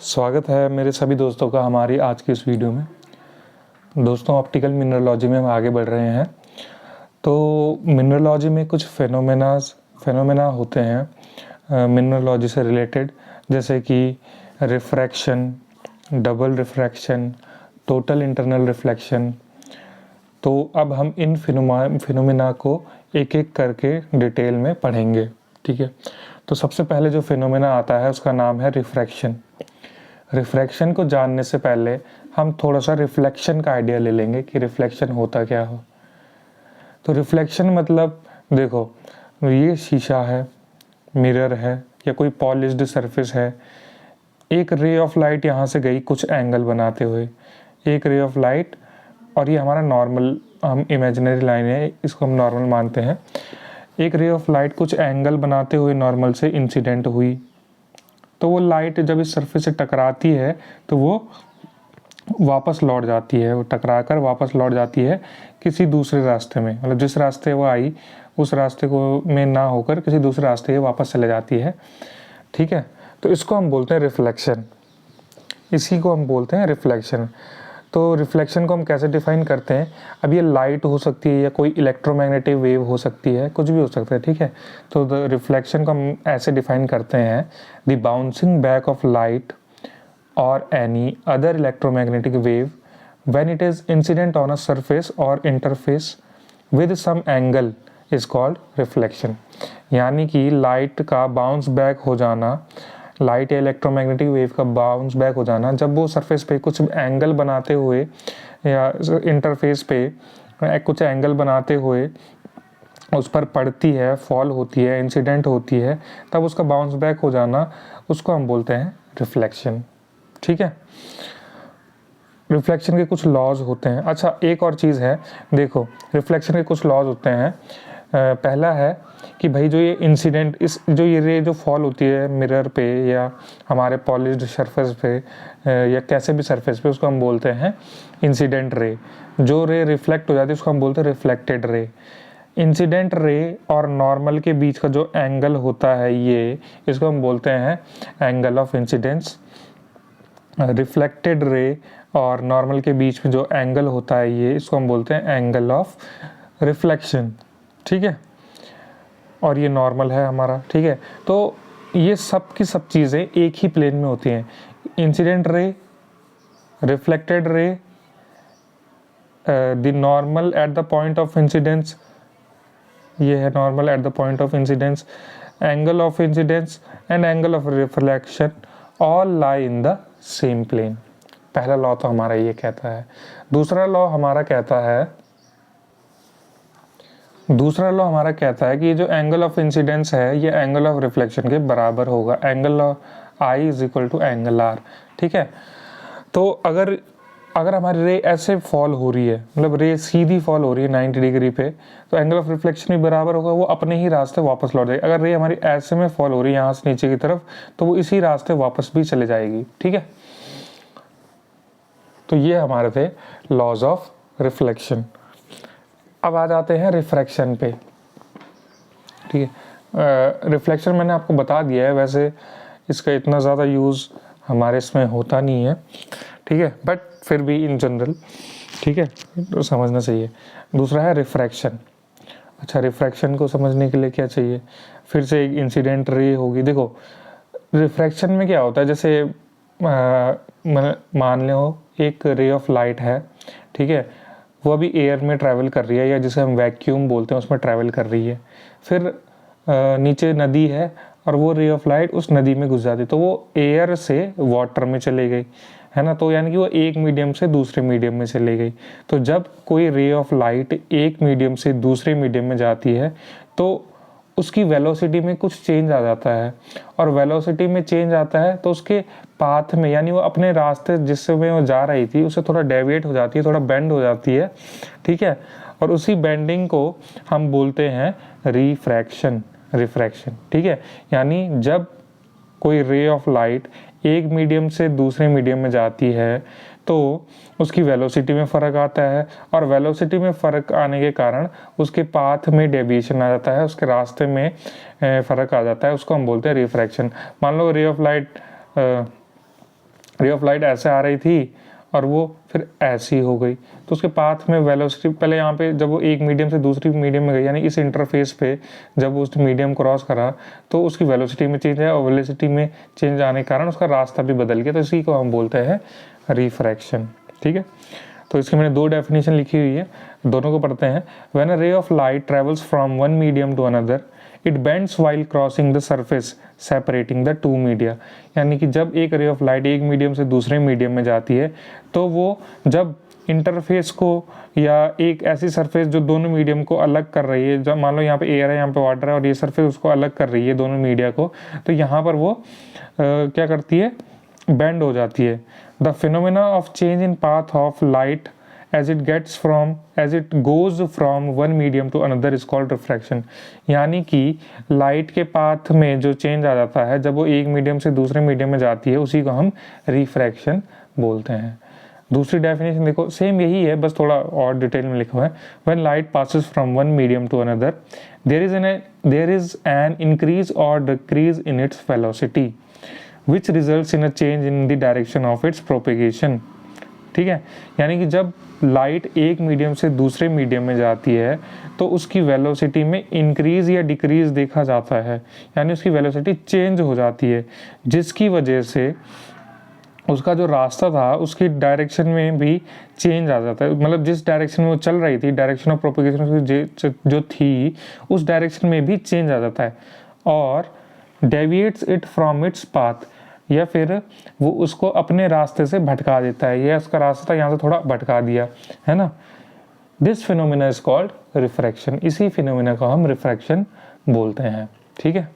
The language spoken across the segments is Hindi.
स्वागत है मेरे सभी दोस्तों का हमारी आज की इस वीडियो में। दोस्तों, ऑप्टिकल मिनरलॉजी में हम आगे बढ़ रहे हैं। तो मिनरलॉजी में कुछ फेनोमेना होते हैं मिनरलॉजी से रिलेटेड, जैसे कि refraction, double refraction, total internal reflection. तो अब हम इन फिनोमेना को एक एक करके डिटेल में पढ़ेंगे, ठीक है। तो सबसे पहले जो फिनोमेना आता है उसका नाम है रिफ्रैक्शन। रिफ्रैक्शन को जानने से पहले हम थोड़ा सा रिफ्लेक्शन का आइडिया ले लेंगे कि रिफ्लेक्शन होता क्या हो। तो रिफ्लेक्शन मतलब, देखो, ये शीशा है, मिरर है या कोई पॉलिश्ड सरफेस है। एक रे ऑफ लाइट यहाँ से गई कुछ एंगल बनाते हुए, एक रे ऑफ लाइट, और ये हमारा नॉर्मल, हम इमेजिनरी लाइन है, इसको हम नॉर्मल मानते हैं। एक रे ऑफ लाइट कुछ एंगल बनाते हुए नॉर्मल से इंसिडेंट हुई, तो वो लाइट जब इस सरफेस से टकराती है तो वो वापस लौट जाती है, वो टकरा कर वापस लौट जाती है किसी दूसरे रास्ते में। मतलब जिस रास्ते वो आई उस रास्ते को में ना होकर किसी दूसरे रास्ते वापस चले जाती है, ठीक है। तो इसको हम बोलते हैं रिफ्लेक्शन, इसी को हम बोलते हैं रिफ्लेक्शन। तो रिफ्लेक्शन को हम कैसे डिफाइन करते हैं? अब ये लाइट हो सकती है या कोई इलेक्ट्रोमैग्नेटिक वेव हो सकती है, कुछ भी हो सकता है, ठीक है। तो द रिफ्लेक्शन को हम ऐसे डिफाइन करते हैं: the bouncing back of light or any other electromagnetic wave when it is incident on a surface or interface with some angle is called reflection. यानी कि लाइट का बाउंस बैक हो जाना, लाइट या इलेक्ट्रोमैग्नेटिक वेव का बाउंस बैक हो जाना जब वो सरफेस पे कुछ एंगल बनाते हुए या इंटरफेस पे कुछ एंगल बनाते हुए उस पर पड़ती है, फॉल होती है, इंसिडेंट होती है, तब उसका बाउंस बैक हो जाना, उसको हम बोलते हैं रिफ्लेक्शन, ठीक है। रिफ्लेक्शन के कुछ लॉज होते हैं। अच्छा, एक और चीज़ है, देखो, रिफ्लेक्शन के कुछ लॉज होते हैं। पहला है कि भाई जो ये इंसिडेंट, इस जो ये रे जो फॉल होती है मिरर पे या हमारे पॉलिश्ड सरफेस पे या कैसे भी सरफेस पे, उसको हम बोलते हैं इंसिडेंट रे। जो रे रिफ्लेक्ट हो जाती है उसको हम बोलते हैं रिफ्लेक्टेड रे। इंसिडेंट रे और नॉर्मल के बीच का जो एंगल होता है ये, इसको हम बोलते हैं angle of incidence. Reflected ray और नॉर्मल के बीच में जो एंगल होता है ये, इसको हम बोलते हैं एंगल ऑफ रिफ्लेक्शन, ठीक है। और ये नॉर्मल है हमारा, ठीक है। तो ये सब की सब चीज़ें एक ही प्लेन में होती हैं: incident ray, reflected ray, the normal at the point of incidence, ये है normal at the point of incidence, angle of incidence and angle of reflection all lie in the same plane. पहला लॉ तो हमारा ये कहता है। दूसरा लॉ हमारा कहता है कि ये जो एंगल ऑफ इंसिडेंस है ये एंगल ऑफ रिफ्लेक्शन के बराबर होगा। Angle of i is equal to angle r, ठीक है। तो अगर हमारी रे ऐसे फॉल हो रही है, मतलब रे सीधी फॉल हो रही है 90 डिग्री पे, तो एंगल ऑफ रिफ्लेक्शन भी बराबर होगा, वो अपने ही रास्ते वापस लौट जाएगी। अगर रे हमारी ऐसे में फॉल हो रही है यहाँ से नीचे की तरफ, तो वो इसी रास्ते वापस भी चले जाएगी, ठीक है। तो ये हमारे थे लॉज ऑफ रिफ्लेक्शन। अब आ जाते हैं रिफ्रैक्शन पे, ठीक है। रिफ्लेक्शन मैंने आपको बता दिया है, वैसे इसका इतना ज़्यादा यूज़ हमारे इसमें होता नहीं है, ठीक है, बट फिर भी इन जनरल, ठीक है, तो समझना चाहिए। दूसरा है रिफ्रैक्शन। अच्छा, रिफ्रैक्शन को समझने के लिए क्या चाहिए? फिर से एक इंसिडेंट रे होगी। देखो, रिफ्रैक्शन में क्या होता है, जैसे मान लो एक रे ऑफ लाइट है, ठीक है, वो अभी एयर में ट्रैवल कर रही है, या जिसे हम वैक्यूम बोलते हैं उसमें ट्रैवल कर रही है। फिर नीचे नदी है और वो रे ऑफ लाइट उस नदी में घुस जाती, तो वो एयर से वाटर में चले गई, है ना। तो यानी कि वो एक मीडियम से दूसरे मीडियम में चले गई। तो जब कोई रे ऑफ लाइट एक मीडियम से दूसरे मीडियम में जाती है तो उसकी वेलोसिटी में कुछ चेंज आ जाता है, और वेलोसिटी में चेंज आता है तो उसके पाथ में, यानी वो अपने रास्ते जिसमें वो जा रही थी उससे थोड़ा डेविएट हो जाती है, थोड़ा बेंड हो जाती है, ठीक है। और उसी बेंडिंग को हम बोलते हैं रिफ्रैक्शन, ठीक है। यानी जब कोई रे ऑफ लाइट एक मीडियम से दूसरे मीडियम में जाती है तो उसकी वेलोसिटी में फ़र्क आता है, और वेलोसिटी में फ़र्क आने के कारण उसके पाथ में डेविएशन आ जाता है, उसके रास्ते में फ़र्क आ जाता है, उसको हम बोलते हैं रिफ्रैक्शन। मान लो ray of light ray of light ऐसे आ रही थी और वो फिर ऐसी हो गई, तो उसके पाथ में वेलोसिटी पहले यहाँ पे जब वो एक मीडियम से दूसरी मीडियम में गई, यानी इस इंटरफेस पे जब उस मीडियम क्रॉस करा तो उसकी वेलोसिटी में चेंज आया और वेलोसिटी में चेंज आने के कारण उसका रास्ता भी बदल गया, तो इसी को हम बोलते हैं रिफ्रैक्शन। ठीक है, तो इसकी मैंने 2 डेफिनेशन लिखी हुई है, दोनों को पढ़ते हैं। When a ray of light travels from one medium to another it bends while crossing the surface separating the two media, यानी कि जब एक रे ऑफ लाइट एक मीडियम से दूसरे मीडियम में जाती है तो वो जब इंटरफेस को या एक ऐसी सरफेस जो दोनों मीडियम को अलग कर रही है, जब मान लो यहाँ पे एयर है, यहाँ पे वाटर है और ये सरफेस उसको अलग कर रही है दोनों मीडिया को, तो यहाँ पर वो क्या करती है, बेंड हो जाती है। The phenomena of change in path of light as it goes from one medium to another is called refraction, यानी कि लाइट के पाथ में जो चेंज आ जाता है जब वो एक मीडियम से दूसरे मीडियम में जाती है उसी को हम रिफ्रैक्शन बोलते हैं। दूसरी डेफिनेशन देखो, सेम यही है, बस थोड़ा और डिटेल में लिखा हुआ है। When light passes from one medium to another there is an increase or decrease in its velocity which results in a change in the direction of its propagation. ठीक है, यानी कि जब लाइट एक मीडियम से दूसरे मीडियम में जाती है तो उसकी वेलोसिटी में इंक्रीज या डिक्रीज देखा जाता है, यानी उसकी वेलोसिटी चेंज हो जाती है, जिसकी वजह से उसका जो रास्ता था उसकी डायरेक्शन में भी चेंज आ जाता है। मतलब जिस डायरेक्शन में वो चल रही थी, डायरेक्शन ऑफ प्रोपेगेशन जो थी उस डायरेक्शन में भी चेंज आ जाता है और deviates it from its path, या फिर वो उसको अपने रास्ते से भटका देता है, ये उसका रास्ता यहाँ से थोड़ा भटका दिया है ना। This phenomena is called refraction, इसी फिनोमिना को हम रिफ्रैक्शन बोलते हैं। ठीक है,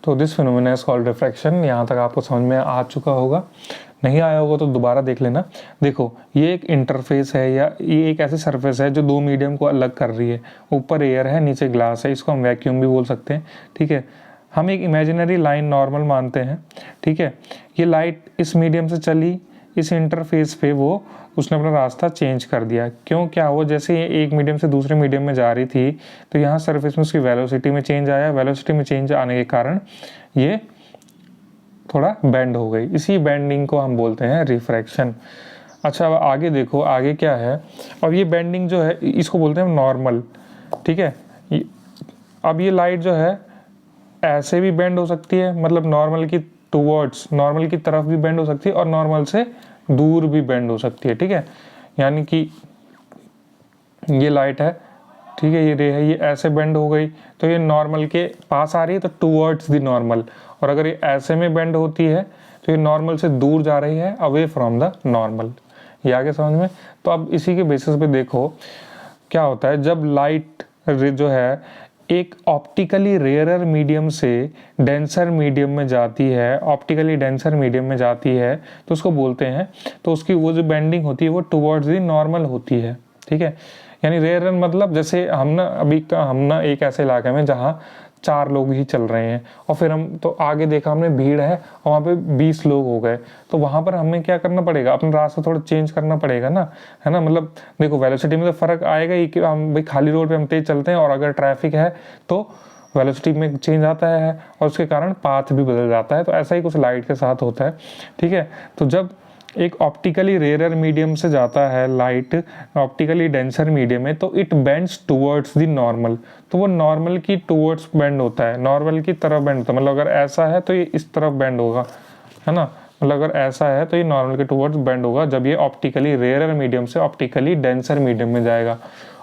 तो this phenomena is called refraction. यहाँ तक आपको समझ में आ चुका होगा, नहीं आया होगा तो दोबारा देख लेना। देखो, ये एक इंटरफेस है या ये एक ऐसी सरफेस है जो दो मीडियम को अलग कर रही है। ऊपर एयर है, नीचे ग्लास है, इसको हम वैक्यूम भी बोल सकते हैं। ठीक है, हम एक इमेजिनरी लाइन नॉर्मल मानते हैं। ठीक है, ये लाइट इस मीडियम से चली, इस इंटरफेस पे वो उसने अपना रास्ता चेंज कर दिया। क्यों, क्या हुआ, जैसे ये एक मीडियम से दूसरे मीडियम में जा रही थी तो यहाँ सरफेस में उसकी वेलोसिटी में चेंज आया, वेलोसिटी में चेंज आने के कारण ये थोड़ा बेंड हो गई, इसी बेंडिंग को हम बोलते हैं रिफ्रैक्शन। अच्छा, अब आगे देखो, आगे क्या है। अब ये बेंडिंग जो है इसको बोलते हैं नॉर्मल। ठीक है, अब ये लाइट जो है ऐसे भी बेंड हो सकती है, मतलब नॉर्मल की टूवर्ड्स, नॉर्मल की तरफ भी बेंड हो सकती है और नॉर्मल से दूर भी बेंड हो सकती है। ठीक है, यानी कि ये लाइट है, ठीक है, ये रे है, ये ऐसे बेंड हो गई तो ये नॉर्मल के पास आ रही है तो टूवर्ड्स द नॉर्मल, और अगर ये ऐसे में बेंड होती है तो ये नॉर्मल से दूर जा रही है, अवे फ्रॉम द नॉर्मल। ये आगे समझ में। तो अब इसी के बेसिस पे देखो क्या होता है, जब लाइट जो है एक ऑप्टिकली रेयरर मीडियम से डेंसर मीडियम में जाती है, ऑप्टिकली डेंसर मीडियम में जाती है तो उसको बोलते हैं, तो उसकी वो जो बेंडिंग होती है वो टुवर्ड्स दी नॉर्मल होती है। ठीक है, यानी रेयरर मतलब जैसे हम ना एक ऐसे इलाके में जहाँ 4 लोग ही चल रहे हैं और फिर हम तो आगे देखा हमने भीड़ है और वहाँ पे 20 लोग हो गए, तो वहाँ पर हमें क्या करना पड़ेगा, अपना रास्ता थोड़ा चेंज करना पड़ेगा ना, है ना। मतलब देखो, वेलोसिटी में तो फर्क आएगा ही कि हम भाई खाली रोड पे हम तेज चलते हैं और अगर ट्रैफिक है तो वेलोसिटी में चेंज आता है और उसके कारण पाथ भी बदल जाता है। तो ऐसा ही कुछ लाइट के साथ होता है। ठीक है, तो जब एक ऑप्टिकली रेयरर मीडियम से जाता है लाइट ऑप्टिकली डेंसर मीडियम में तो it bends towards the normal, तो वो नॉर्मल की टुवर्ड्स बेंड होता है, नॉर्मल की तरफ बेंड होता है। मतलब अगर ऐसा है तो ये इस तरफ बेंड होगा, है ना। मतलब अगर ऐसा है तो ये नॉर्मल के टुवर्ड्स बेंड होगा जब ये ऑप्टिकली रेयरर मीडियम से ऑप्टिकली डेंसर मीडियम में जाएगा।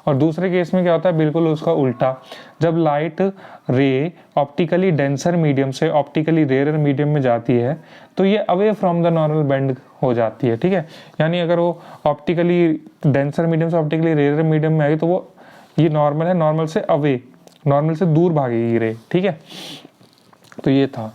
और दूसरे केस में क्या होता है, बिल्कुल उसका उल्टा, जब लाइट रे ऑप्टिकली डेंसर मीडियम से ऑप्टिकली रेयरर मीडियम में जाती है तो ये away from the normal bend हो जाती है। ठीक है, यानी अगर वो ऑप्टिकली डेंसर मीडियम से ऑप्टिकली रेयरर मीडियम में आई तो वो ये नॉर्मल है, नॉर्मल से अवे, नॉर्मल से दूर भागेगी रे। ठीक है, तो ये था।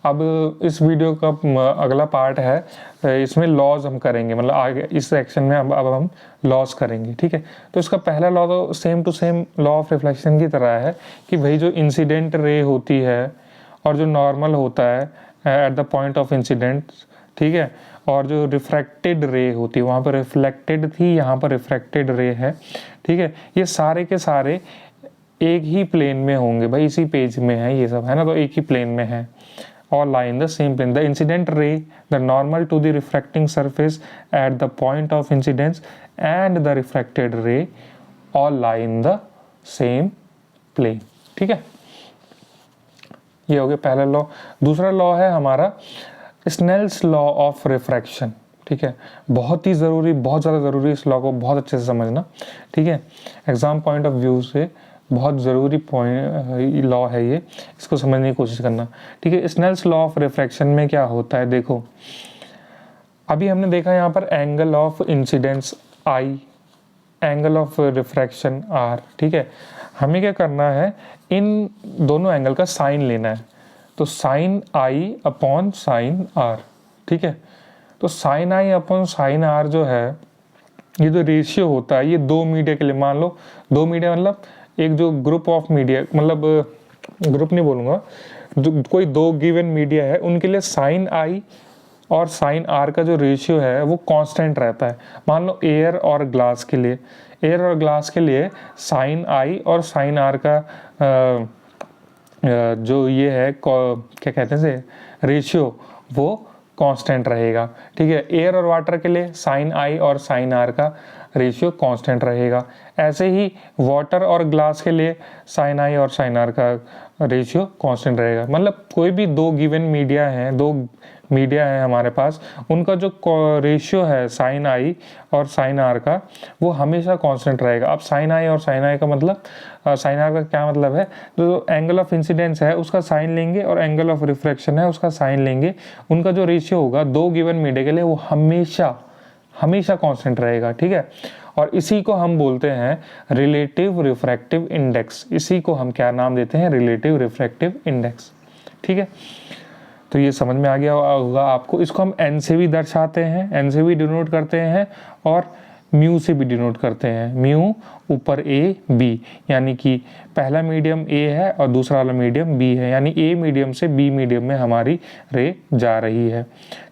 अब इस वीडियो का अगला पार्ट है, इसमें लॉज हम करेंगे, मतलब आगे इस सेक्शन में अब हम लॉज करेंगे। ठीक है, तो इसका पहला लॉ तो same to same law of reflection की तरह है कि भाई जो इंसिडेंट रे होती है और जो नॉर्मल होता है eight the point of incident, ठीक है, और जो रिफ्रैक्टेड रे होती है, वहाँ पर रिफ्लेक्टेड थी, यहाँ पर रिफ्रैक्टेड रे है। ठीक है, ये सारे के सारे एक ही प्लेन में होंगे, भाई इसी पेज में है ये सब, है ना, तो एक ही प्लेन में है all lie in the same plane. The incident ray, the normal to the refracting surface at the point of incidence, and the refracted ray all lie in the same plane. ठीक है, ये हो गया पहला लॉ। दूसरा लॉ है हमारा स्नेल्स लॉ ऑफ रिफ्रैक्शन। ठीक है, बहुत ही ज़रूरी, बहुत ज़्यादा ज़रूरी, इस लॉ को बहुत अच्छे से समझना। ठीक है, एग्जाम पॉइंट ऑफ व्यू से बहुत ज़रूरी पॉइंट लॉ है ये, इसको समझने की कोशिश करना। ठीक है, स्नेल्स लॉ ऑफ रिफ्रैक्शन में क्या होता है, देखो अभी हमने देखा यहाँ पर angle of incidence i, angle of refraction r. ठीक है, हमें क्या करना है, इन दोनों एंगल का साइन लेना है। तो sine i upon sine r. ठीक है, तो sine i upon sine r जो है, ये जो रेशियो होता है, ये दो मीडिया के लिए, मान लो दो मीडिया मतलब एक जो ग्रुप ऑफ मीडिया, मतलब ग्रुप नहीं बोलूँगा, जो कोई दो गिवन मीडिया है उनके लिए साइन आई और साइन आर का जो रेशियो है वो कांस्टेंट रहता है। मान लो एयर और ग्लास के लिए, एयर और ग्लास के लिए साइन आई और साइन आर का जो ये है क्या कहते हैं से रेशियो, वो कांस्टेंट रहेगा। ठीक है, एयर और वाटर के लिए साइन आई और साइन आर का रेशियो कांस्टेंट रहेगा। ऐसे ही वाटर और ग्लास के लिए साइन आई और साइन आर का रेशियो कांस्टेंट रहेगा। मतलब कोई भी दो गिवन मीडिया हैं, दो मीडिया है हमारे पास, उनका जो रेशियो है साइन आई और साइन आर का, वो हमेशा कांस्टेंट रहेगा। अब साइन आई और साइन आई का मतलब, साइन आर का क्या मतलब है, जो एंगल ऑफ इंसिडेंस है उसका साइन लेंगे और एंगल ऑफ रिफ्रैक्शन है उसका साइन लेंगे, उनका जो रेशियो होगा दो गिवन मीडिया के लिए वो हमेशा हमेशा कांस्टेंट रहेगा। ठीक है, और इसी को हम बोलते हैं रिलेटिव रिफ्रैक्टिव इंडेक्स। इसी को हम क्या नाम देते हैं, रिलेटिव रिफ्रैक्टिव इंडेक्स। ठीक है, तो ये समझ में आ गया होगा आपको। इसको हम एन से भी दर्शाते हैं, एन से भी डिनोट करते हैं और म्यू से भी डिनोट करते हैं। म्यू ऊपर ए बी, यानी कि पहला मीडियम ए है और दूसरा वाला मीडियम बी है, यानी ए मीडियम से बी मीडियम में हमारी रे जा रही है।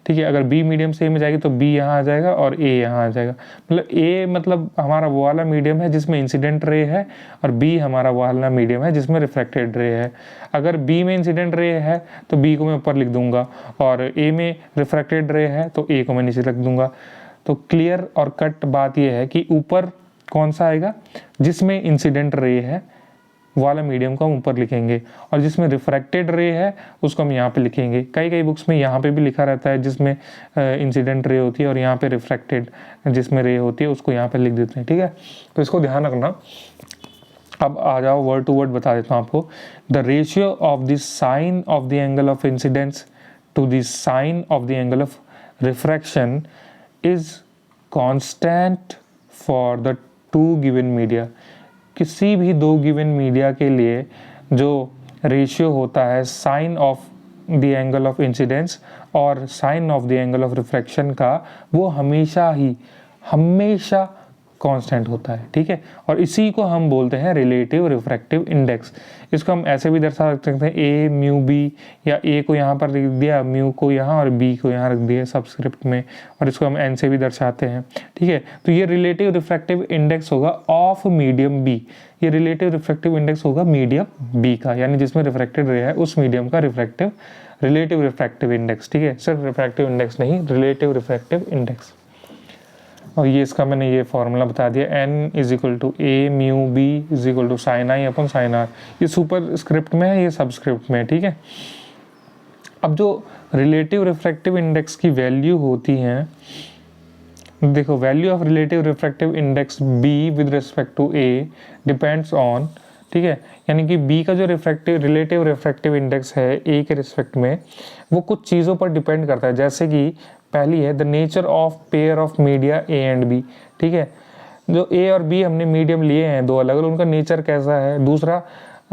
ठीक है, अगर बी मीडियम से ए में जाएगी तो बी यहाँ आ जाएगा और ए यहाँ आ जाएगा। मतलब ए मतलब हमारा वो वाला मीडियम है जिसमें इंसिडेंट रे है, और बी हमारा वो वाला मीडियम है जिसमें रिफ्लेक्टेड रे है। अगर बी में इंसिडेंट रे है तो बी को मैं ऊपर लिख दूंगा, और ए में रिफ्लेक्टेड रे है तो ए को मैं नीचे रख दूंगा। तो क्लियर और कट बात यह है कि ऊपर कौन सा आएगा, जिसमें इंसिडेंट रे है वाला मीडियम को हम ऊपर लिखेंगे, और जिसमें रिफ्रैक्टेड रे है उसको हम यहाँ पे लिखेंगे। कई कई बुक्स में यहाँ पे भी लिखा रहता है जिसमें इंसिडेंट रे होती है, और यहाँ पे रिफ्रैक्टेड जिसमें रे होती है उसको यहाँ पे लिख देते हैं। ठीक है, तो इसको ध्यान रखना। अब आ जाओ वर्ड टू वर्ड बता देता हूँ आपको। The ratio of the sine of the angle of incidence to the sine of the angle of refraction is constant for the two given media. किसी भी दो गिवन मीडिया के लिए जो रेशियो होता है sine of the angle of incidence और sine of the angle of refraction का, वो हमेशा कांस्टेंट होता है। ठीक है, और इसी को हम बोलते हैं रिलेटिव रिफ्रैक्टिव इंडेक्स। इसको हम ऐसे भी दर्शा सकते हैं, ए म्यू बी, या ए को यहाँ पर लिख दिया, म्यू को यहाँ और बी को यहाँ रख दिया सबस्क्रिप्ट में, और इसको हम एन से भी दर्शाते हैं। ठीक है, तो ये रिलेटिव रिफ्रैक्टिव इंडेक्स होगा ऑफ मीडियम बी। ये रिलेटिव रिफ्रैक्टिव इंडेक्स होगा मीडियम बी का, यानी जिसमें रिफ्रैक्टेड रे है उस मीडियम का रिलेटिव रिफ्रैक्टिव इंडेक्स। ठीक है, सिर्फ रिफ्रैक्टिव इंडेक्स नहीं, रिलेटिव रिफ्रैक्टिव इंडेक्स। और ये इसका मैंने ये फॉर्मूला बता दिया, n is equal to a mu b is equal to sine i upon sine r. ये सुपर स्क्रिप्ट में है, ये सबस्क्रिप्ट में है। ठीक है, अब जो रिलेटिव रिफ्रैक्टिव इंडेक्स की वैल्यू होती है, देखो value of relative refractive index b with respect to a depends on, ठीक है, यानी कि बी का जो रिलेटिव रिफ्रैक्टिव इंडेक्स है ए के रिस्पेक्ट में, वो कुछ चीज़ों पर डिपेंड करता है। जैसे कि पहली है the nature of pair of media a and b. ठीक है, जो ए और बी हमने मीडियम लिए हैं दो अलग अलग, उनका नेचर कैसा है। दूसरा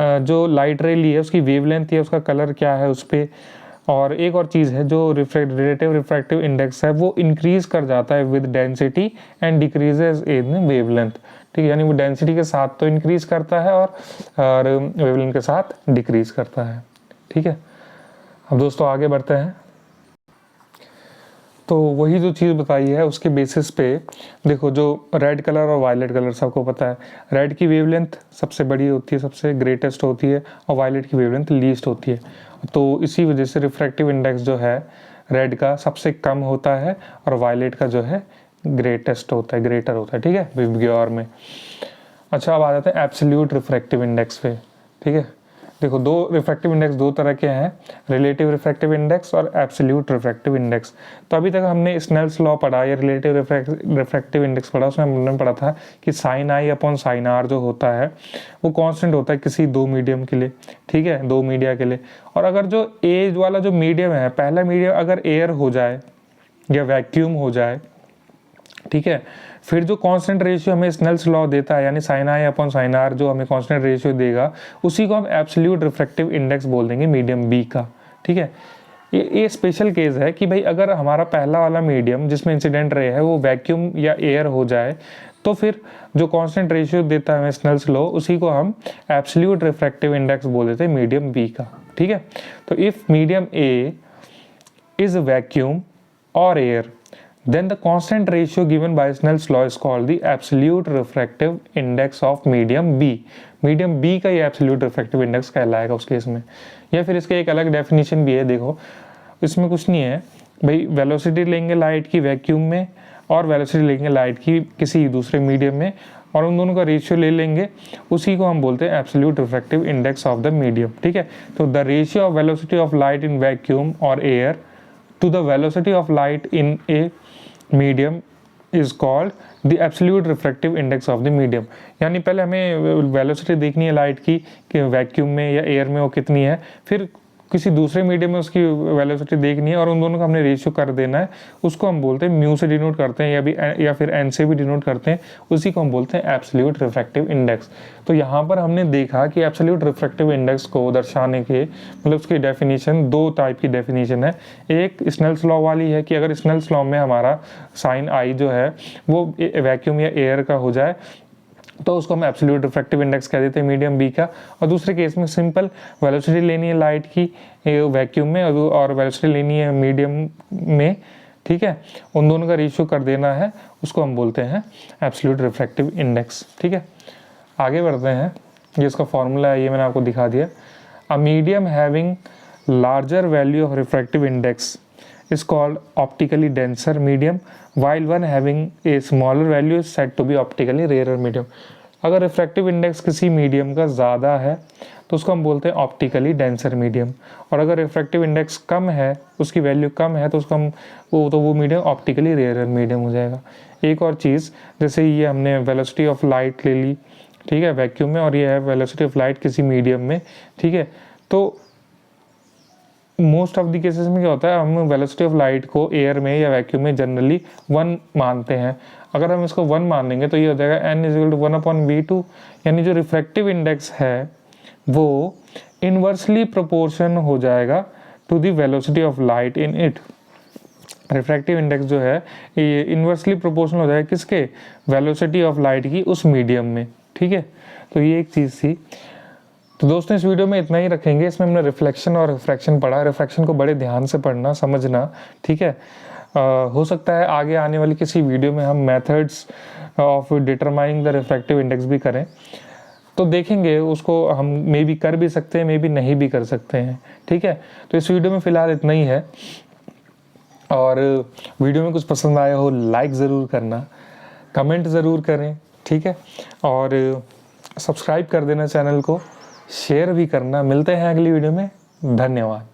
जो लाइट रे ली है उसकी वेवलेंथ है, उसका कलर क्या है उस पर। और एक और चीज़ है, जो रिलेटिव रिफ्रैक्टिव इंडेक्स है वो इंक्रीज कर जाता है with density and decreases in wavelength. ठीक है, यानी वो डेंसिटी के साथ तो इंक्रीज करता है और वेवलेंथ के साथ डिक्रीज करता है। ठीक है, अब दोस्तों आगे बढ़ते हैं। तो वही जो चीज़ बताई है उसके बेसिस पे देखो, जो रेड कलर और वायलेट कलर सबको पता है, रेड की वेवलेंथ सबसे बड़ी होती है, सबसे ग्रेटेस्ट होती है, और वायलेट की वेवलेंथ लीस्ट होती है। तो इसी वजह से रिफ्रैक्टिव इंडेक्स जो है रेड का सबसे कम होता है और वायलेट का जो है ग्रेटेस्ट होता है, ग्रेटर होता है, ठीक है, विबग्योर में। अच्छा, अब आ जाते हैं एब्सोल्यूट रिफ्रैक्टिव इंडेक्स पे, ठीक है। देखो, दो रिफ्रैक्टिव इंडेक्स दो तरह के हैं, रिलेटिव रिफ्रैक्टिव इंडेक्स और एब्सोल्यूट रिफ्रैक्टिव इंडेक्स। तो अभी तक हमने स्नेल्स लॉ पढ़ा या रिलेटिव रिफ्रैक्टिव इंडेक्स पढ़ा, उसमें हमने पढ़ा था कि sine i upon sine r जो होता है वो कांस्टेंट होता है किसी दो मीडियम के लिए, ठीक है, दो मीडिया के लिए। और अगर जो एज वाला जो मीडियम है, पहला मीडियम अगर एयर हो जाए या वैक्यूम हो जाए, ठीक है, फिर जो कांस्टेंट रेशियो हमें स्नेल्स लॉ देता है, यानी sine i upon sine r जो हमें कांस्टेंट रेशियो देगा, उसी को हम एब्सोल्यूट रिफ्रैक्टिव इंडेक्स बोल देंगे मीडियम बी का, ठीक है। ये स्पेशल केस है कि भाई अगर हमारा पहला वाला मीडियम जिसमें इंसिडेंट रे है वो वैक्यूम या एयर हो जाए, तो फिर जो कांस्टेंट रेशियो देता है हमें स्नेल्स लॉ, उसी को हम एब्सोल्यूट रिफ्रैक्टिव इंडेक्स बोल देते हैं मीडियम बी का, ठीक है। तो if medium A is vacuum or air, then the constant ratio given by Snell's law is called the absolute refractive index of medium B. Medium B का ये absolute refractive index कहलाएगा उस केस में। या फिर इसका एक अलग डेफिनेशन भी है, देखो इसमें कुछ नहीं है भाई, वेलोसिटी लेंगे लाइट की वैक्यूम में और वेलोसिटी लेंगे लाइट की किसी दूसरे मीडियम में, और उन दोनों का रेशियो ले लेंगे, उसी को हम बोलते हैं absolute refractive index of the medium, ठीक है। तो the ratio of velocity of light in vacuum or air to the velocity of light in a medium is called the absolute refractive index of the medium. यानी पहले हमें वेलोसिटी देखनी है लाइट की कि वैक्यूम में या एयर में वो कितनी है, फिर किसी दूसरे मीडियम में उसकी वेलोसिटी देखनी है और उन दोनों का हमने रेशियो कर देना है, उसको हम बोलते हैं म्यू से डिनोट करते हैं या फिर एन से भी डिनोट करते हैं, उसी को हम बोलते हैं एब्सोल्यूट रिफ्रैक्टिव इंडेक्स। तो यहाँ पर हमने देखा कि एब्सोल्यूट रिफ्रैक्टिव इंडेक्स को दर्शाने के मतलब उसकी डेफिनेशन, दो टाइप की डेफिनेशन है। एक स्नेल्स लॉ वाली है कि अगर स्नेल्स लॉ में हमारा साइन आई जो है वो वैक्यूम या एयर का हो जाए तो उसको हम एब्सोल्यूट रिफ्रैक्टिव इंडेक्स कह देते हैं मीडियम बी का। और दूसरे केस में सिंपल वेलोसिटी लेनी है लाइट की वैक्यूम में और वेलोसिटी लेनी है मीडियम में, ठीक है, उन दोनों का रेशियो कर देना है, उसको हम बोलते हैं एब्सोल्यूट रिफ्रैक्टिव इंडेक्स, ठीक है। आगे बढ़ते हैं, ये इसका फॉर्मूला है, ये मैंने आपको दिखा दिया। A medium having larger value of refractive index is called optically denser medium, while one having a smaller value is said to be optically rarer medium. अगर रिफ्रैक्टिव इंडेक्स किसी मीडियम का ज़्यादा है तो उसको हम बोलते हैं ऑप्टिकली डेंसर मीडियम, और अगर रिफ्रैक्टिव इंडेक्स कम है, उसकी वैल्यू कम है, तो उसको हम वो मीडियम ऑप्टिकली रेयर मीडियम हो जाएगा। एक और चीज़, जैसे ये हमने वेलोसिटी ऑफ लाइट ले ली, ठीक है, वैक्यूम में, और ये है वेलोसिटी ऑफ लाइट किसी मीडियम में, ठीक है। तो मोस्ट ऑफ द केसेस में क्या होता है, हम वेलोसिटी ऑफ लाइट को एयर में या वैक्यूम में जनरली 1 मानते हैं। अगर हम इसको 1 मान लेंगे तो ये हो जाएगा n = 1/v2, यानी जो रिफ्रैक्टिव इंडेक्स है वो इनवर्सली प्रोपोर्शन हो जाएगा to the velocity of light in it. Refractive index जो है ये इनवर्सली प्रोपोर्शनल हो जाएगा किसके, वेलोसिटी ऑफ लाइट की उस मीडियम में, ठीक है। तो ये एक चीज़ थी। तो दोस्तों इस वीडियो में इतना ही रखेंगे। इसमें हमने रिफ्लेक्शन और रिफ्रैक्शन पढ़ा। रिफ्रैक्शन को बड़े ध्यान से पढ़ना, समझना, ठीक है। हो सकता है आगे आने वाली किसी वीडियो में हम methods of determining the refractive index भी करें, तो देखेंगे उसको हम मे बी कर भी सकते हैं, मे बी नहीं भी कर सकते हैं, ठीक है। तो इस वीडियो में फ़िलहाल इतना ही है, और वीडियो में कुछ पसंद आया हो लाइक ज़रूर करना, कमेंट ज़रूर करें, ठीक है, और सब्सक्राइब कर देना चैनल को, शेयर भी करना। मिलते हैं अगली वीडियो में, धन्यवाद।